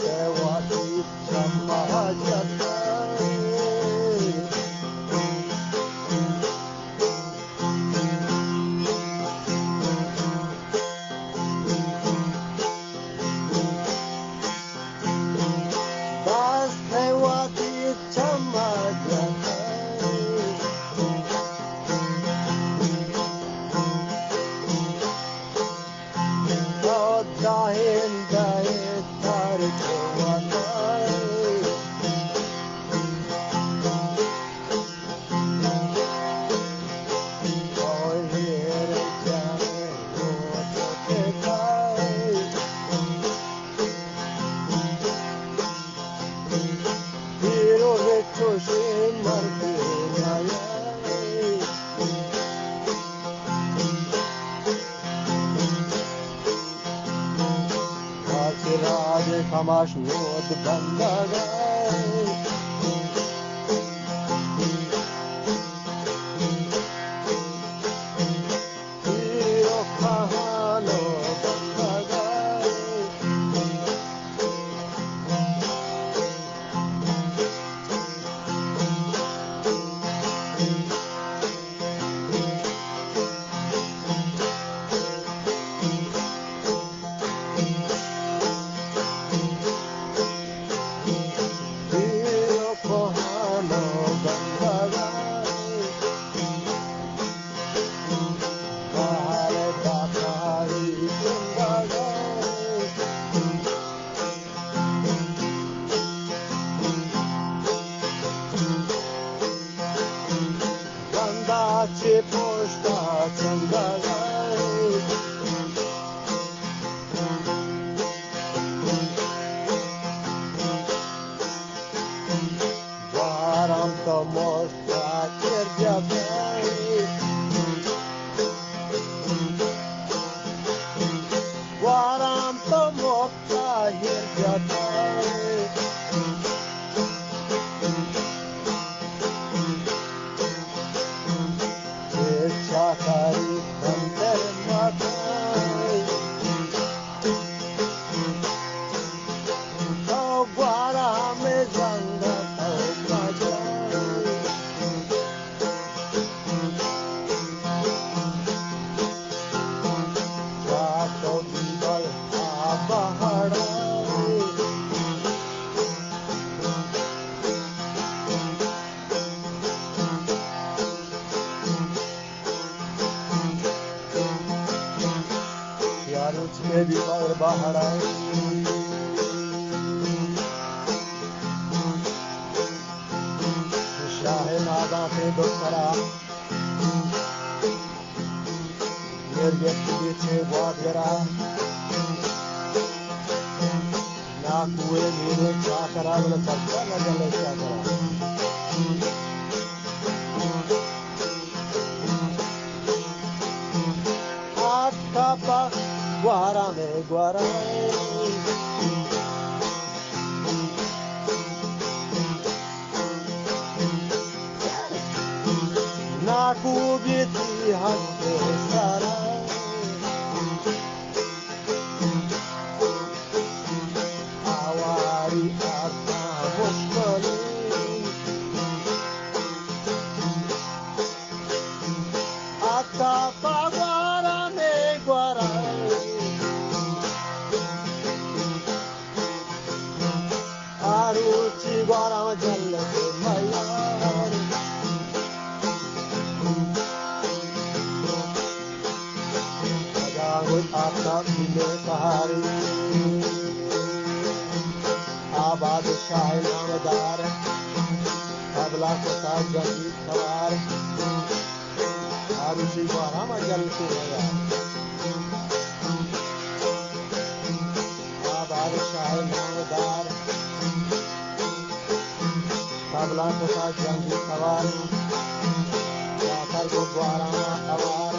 Bastewati Samajata Bastewati Samajata Dahin dahin tarik kawanai Oh here jane goto tekai Hiro vecho shimar pirayai Radhe Kamash Lord Bandagai Hiro Kahano Bandagai Bandaci poșta țândagai Varam to moșta chergeagai Varam to moșta chergeagai Chakari Bandar Matai Tau Gwara me Janga Tau Majai Chato Bibal Abahadai Yaruchke Bibal Bahadai Shahe Nada Pe Dokara Nirvyakti Biche Vadgara Na Kue Mire Chakara Vela Chakra Na Jale Chakara Atapa Gwara me Gwara Naku biti hakke sara Awari arta mushkali Atapa Gwara me Gwara Aruchi Gwara Jalla Mayar Jagud Apna Bile Kahari Abad Shah Namdar Abla Kota Jangi Kawar Aruchi Gwara Jalla Mayar Abad Shah Namdar Abla Kota Jangi Kawar Yakar Gwara Kawar